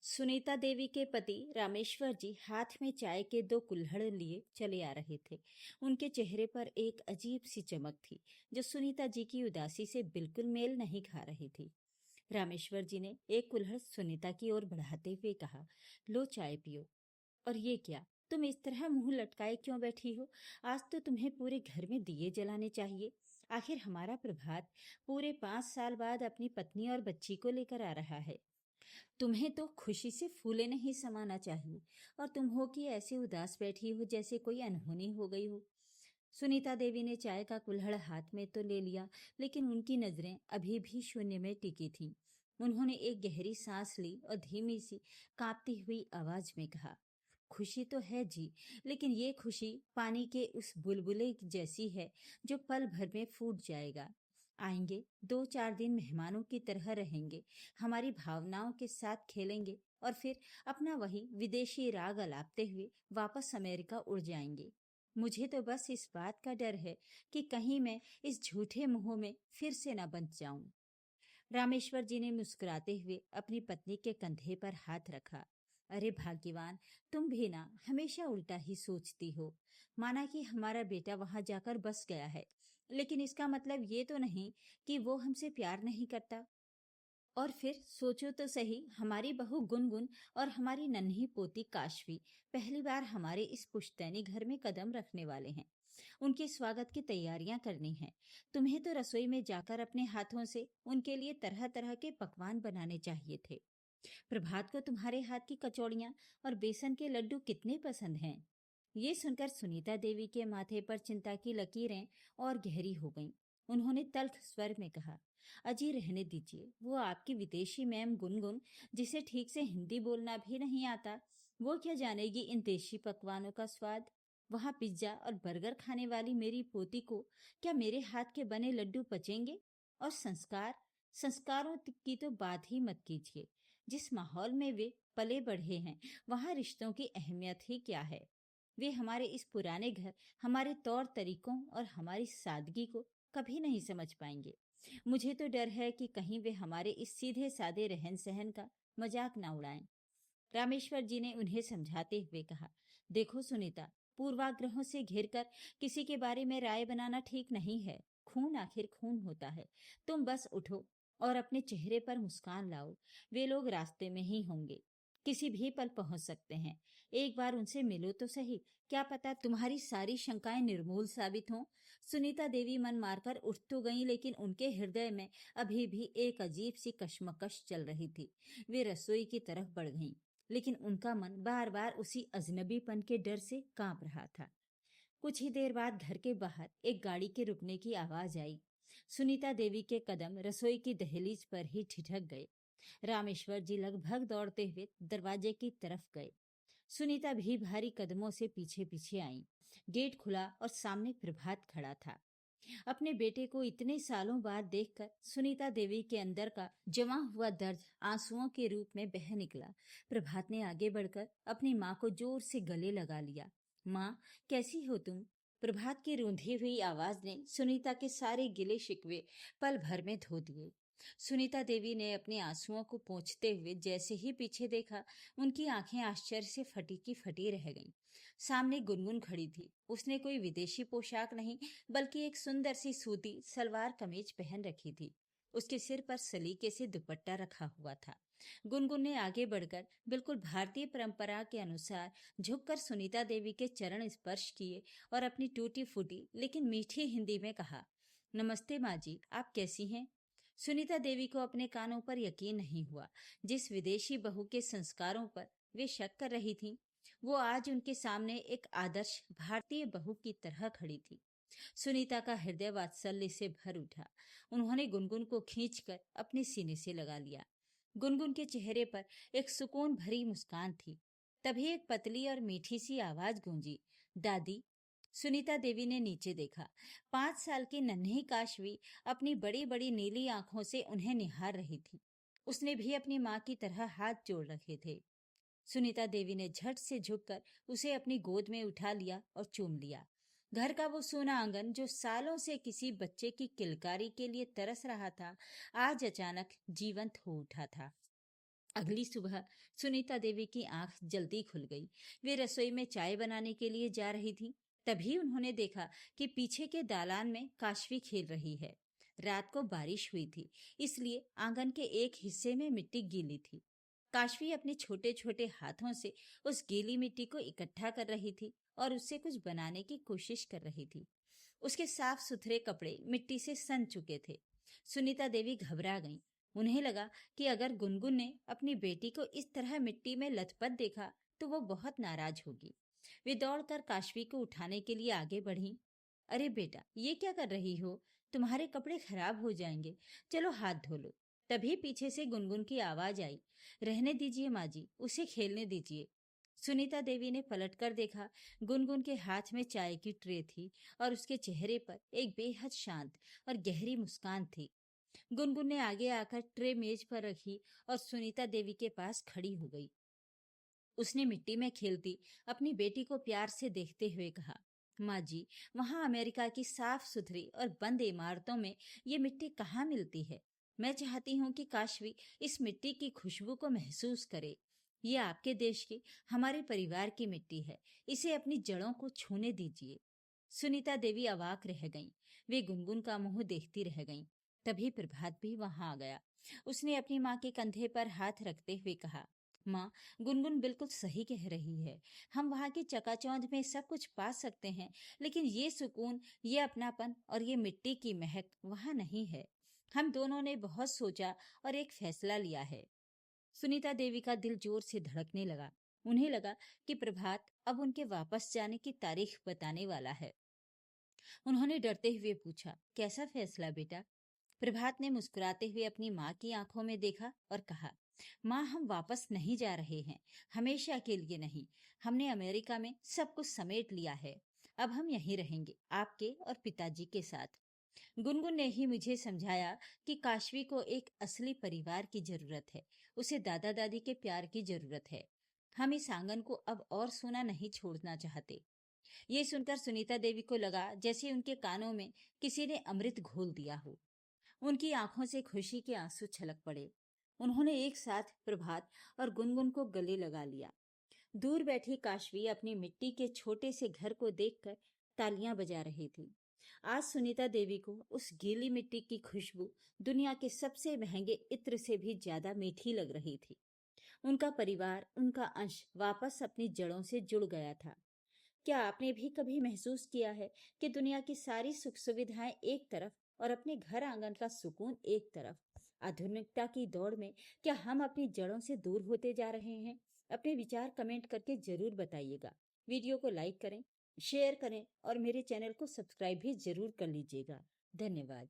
सुनीता देवी के पति रामेश्वर जी हाथ में चाय के दो कुल्हड़ लिए चले आ रहे थे। उनके चेहरे पर एक अजीब सी चमक थी जो सुनीता जी की उदासी से बिल्कुल मेल नहीं खा रही थी। रामेश्वर जी ने एक कुल्हड़ सुनीता की ओर बढ़ाते हुए कहा, लो चाय पियो। और ये क्या, तुम इस तरह मुंह लटकाए क्यों बैठी हो? आज तो तुम्हें पूरे घर में दिए जलाने चाहिए। आखिर हमारा प्रभात पूरे 5 साल बाद अपनी पत्नी और बच्ची को लेकर आ रहा है। तुम्हें तो खुशी से फूले नहीं समाना चाहिए, और तुम हो कि ऐसे उदास बैठी हो जैसे कोई अनहोनी हो गई हो। सुनीता देवी ने चाय का कुल्हड़ हाथ में तो ले लिया, लेकिन उनकी नजरें अभी भी शून्य में टिकी थीं। उन्होंने एक गहरी सांस ली और धीमी सी कांपती हुई आवाज में कहा, खुशी तो है जी, लेकिन ये खुशी पानी के उस बुलबुले जैसी है जो पल भर में फूट जाएगा। आएंगे, 2-4 दिन मेहमानों की तरह रहेंगे, हमारी भावनाओं के साथ खेलेंगे और फिर अपना वही विदेशी राग अलापते हुए वापस अमेरिका उड़ जाएंगे। मुझे तो बस इस बात का डर है कि कहीं मैं इस झूठे मोह में फिर से न बंध जाऊं। रामेश्वर जी ने मुस्कुराते हुए अपनी पत्नी के कंधे पर हाथ रखा। अरे भाग्यवान, तुम भी ना हमेशा उल्टा ही सोचती हो। माना कि हमारा बेटा वहां जाकर बस गया है, लेकिन इसका मतलब ये तो नहीं कि वो हमसे प्यार नहीं करता। और फिर सोचो तो सही, हमारी बहू गुनगुन और हमारी नन्ही पोती काशवी पहली बार हमारे इस पुश्तैनी घर में कदम रखने वाले हैं। उनके स्वागत की तैयारियां करनी है। तुम्हें तो रसोई में जाकर अपने हाथों से उनके लिए तरह तरह के पकवान बनाने चाहिए थे। प्रभात को तुम्हारे हाथ की कचौड़ियां और बेसन के लड्डू कितने पसंद हैं। ये सुनकर सुनीता देवी के माथे पर चिंता की लकीरें और गहरी हो गईं। उन्होंने तल्ख स्वर में कहा, अजी रहने दीजिए, वो आपकी विदेशी मैम गुनगुन, जिसे ठीक से हिंदी बोलना भी नहीं आता, वो क्या जानेगी इन देशी पकवानों का स्वाद। वहां पिज्जा और बर्गर खाने वाली मेरी पोती को क्या मेरे हाथ के बने लड्डू पचेंगे? और संस्कारों की तो बात ही मत कीजिए। जिस माहौल में वे पले बढ़े हैं, वहां रिश्तों की अहमियत ही क्या है। वे हमारे इस पुराने घर, हमारे तौर तरीकों और हमारी सादगी को कभी नहीं समझ पाएंगे। मुझे तो डर है कि कहीं वे हमारे इस सीधे सादे रहन सहन का मजाक ना उड़ाएं। रामेश्वर जी ने उन्हें समझाते हुए कहा, देखो सुनीता, पूर्वाग्रहों से घिरकर किसी के बारे में राय बनाना ठीक नहीं है। खून आखिर खून होता है। तुम बस उठो और अपने चेहरे पर मुस्कान लाओ। वे लोग रास्ते में ही होंगे, किसी भी पल पहुंच सकते हैं। एक बार उनसे मिलो तो सही, क्या पता तुम्हारी सारी शंकाएं निर्मूल साबित हों। सुनीता देवी मन मारकर उठ तो गईं, लेकिन उनके हृदय में अभी भी एक अजीब सी कश्मकश चल रही थी। वे रसोई की तरफ बढ़ गईं, लेकिन उनका मन बार बार उसी अजनबीपन के डर से कांप रहा था। कुछ ही देर बाद घर के बाहर एक गाड़ी के रुकने की आवाज आई। सुनीता देवी के कदम रसोई की दहलीज पर ही ठिठक गए। रामेश्वर जी लगभग दौड़ते हुए दरवाजे की तरफ गए। सुनीता भी भारी कदमों से पीछे पीछे आई। गेट खुला और सामने प्रभात खड़ा था। अपने बेटे को इतने सालों बाद देखकर सुनीता देवी के अंदर का जमा हुआ दर्द आंसुओं के रूप में बह निकला। प्रभात ने आगे बढ़कर अपनी माँ को जोर से गले लगा लिया। माँ, कैसी हो तुम? प्रभात की रूंधी हुई आवाज ने सुनीता के सारे गिले शिकवे पल भर में धो दिए। सुनीता देवी ने अपने आंसुओं को पोंछते हुए जैसे ही पीछे देखा, उनकी आंखें आश्चर्य से फटी की फटी रह गईं। सामने गुनगुन खड़ी थी। उसने कोई विदेशी पोशाक नहीं, बल्कि एक सुंदर सी सूती सलवार कमीज पहन रखी थी। उसके सिर पर सलीके से दुपट्टा रखा हुआ था। गुनगुन ने आगे बढ़कर बिल्कुल भारतीय परंपरा के अनुसार झुककर सुनीता देवी के चरण स्पर्श किए और अपनी टूटी फूटी लेकिन मीठी हिंदी में कहा, नमस्ते माँ जी, आप कैसी हैं? सुनीता देवी को अपने कानों पर यकीन नहीं हुआ। जिस विदेशी बहू के संस्कारों पर वे शक कर रही थीं, वो आज उनके सामने एक आदर्श भारतीय बहू की तरह खड़ी थी। सुनीता का हृदय वात्सल्य से भर उठा। उन्होंने गुनगुन को खींचकर अपने सीने से लगा लिया। गुनगुन के चेहरे पर एक सुकून भरी मुस्कान थी। तभी एक पतली और मीठी सी आवाज गूंजी, दादी। सुनीता देवी ने नीचे देखा। 5 साल की नन्ही काशवी अपनी बड़ी बड़ी नीली आंखों से उन्हें निहार रही थी। उसने भी अपनी माँ की तरह हाथ जोड़ रखे थे। सुनीता देवी ने झट से झुककर उसे अपनी गोद में उठा लिया और चूम लिया। घर का वो सूना आंगन, जो सालों से किसी बच्चे की किलकारी के लिए तरस रहा था, आज अचानक जीवंत हो उठा था। अगली सुबह सुनीता देवी की आंख जल्दी खुल गई। वे रसोई में चाय बनाने के लिए जा रही थी। तभी उन्होंने देखा कि पीछे के दालान में काशवी खेल रही है। रात को बारिश हुई थी, इसलिए आंगन के एक हिस्से में मिट्टी गीली थी। काशवी अपने छोटे छोटे हाथों से उस गीली मिट्टी को इकट्ठा कर रही थी और उससे कुछ बनाने की कोशिश कर रही थी। उसके साफ सुथरे कपड़े मिट्टी से सन चुके थे। सुनीता देवी घबरा गईं। उन्हें लगा कि अगर गुनगुन ने अपनी बेटी को इस तरह मिट्टी में लथपथ देखा तो वो बहुत नाराज होगी। वे दौड़कर काशवी को उठाने के लिए आगे बढ़ी। अरे बेटा, ये क्या कर रही हो? तुम्हारे कपड़े खराब हो जाएंगे। चलो हाथ धो लो। तभी पीछे से गुनगुन की आवाज आई। रहने दीजिए माँ जी, उसे खेलने दीजिए। सुनीता देवी ने पलटकर देखा। गुनगुन के हाथ में चाय की ट्रे थी और उसके चेहरे पर एक बेहद शांत और गहरी मुस्कान थी। गुनगुन ने आगे आकर ट्रे मेज पर रखी और सुनीता देवी के पास खड़ी हो गई। उसने मिट्टी में खेलती अपनी बेटी को प्यार से देखते हुए कहा, माँ जी, वहाँ अमेरिका की साफ सुथरी और बंद इमारतों में ये मिट्टी कहाँ मिलती है? मैं चाहती हूँ कि काशवी इस मिट्टी की खुशबू को महसूस करे। ये आपके देश की, हमारे परिवार की मिट्टी है। इसे अपनी जड़ों को छूने दीजिए। सुनीता देवी अवाक रह गईं। वे गुनगुन का मुंह देखती रह गईं। तभी प्रभात भी वहां आ गया। उसने अपनी माँ के कंधे पर हाथ रखते हुए कहा, माँ, गुनगुन बिल्कुल सही कह रही है। हम वहाँ की चकाचौंध में सब कुछ पा सकते हैं, लेकिन ये सुकून, ये अपनापन और ये मिट्टी की महक वहाँ नहीं है। हम दोनों ने बहुत सोचा और एक फैसला लिया है। सुनीता देवी का दिल जोर से धड़कने लगा। उन्हें लगा कि प्रभात अब उनके वापस जाने की तारीख बताने वाला है। उन्होंने डरते हुए पूछा, कैसा फैसला बेटा? प्रभात ने मुस्कुराते हुए अपनी माँ की आंखों में देखा और कहा, माँ, हम वापस नहीं जा रहे हैं, हमेशा के लिए नहीं। हमने अमेरिका में सब कुछ समेट लिया है। अब हम यहीं रहेंगे, आपके और पिताजी के साथ। गुनगुन ने ही मुझे समझाया कि काशवी को एक असली परिवार की जरूरत है। उसे दादा दादी के प्यार की जरूरत है। हम इस आंगन को अब और सोना नहीं छोड़ना चाहते। ये सुनकर सुनीता देवी को लगा जैसे उनके कानों में किसी ने अमृत घोल दिया हो। उनकी आंखों से खुशी के आंसू छलक पड़े। उन्होंने एक साथ प्रभात और गुनगुन को गले लगा लिया। दूर बैठी काशवी अपनी मिट्टी के छोटे से घर को देखकर तालियां बजा रही थी। आज सुनीता देवी को उस गीली मिट्टी की खुशबू दुनिया के सबसे महंगे इत्र से भी ज्यादा मीठी लग रही थी। उनका परिवार, उनका अंश वापस अपनी जड़ों से जुड़ गया था। क्या आपने भी कभी महसूस किया है कि दुनिया की सारी सुख सुविधाएं एक तरफ और अपने घर आंगन का सुकून एक तरफ? आधुनिकता की दौड़ में क्या हम अपनी जड़ों से दूर होते जा रहे हैं? अपने विचार कमेंट करके जरूर बताइएगा। वीडियो को लाइक करें, शेयर करें और मेरे चैनल को सब्सक्राइब भी जरूर कर लीजिएगा। धन्यवाद।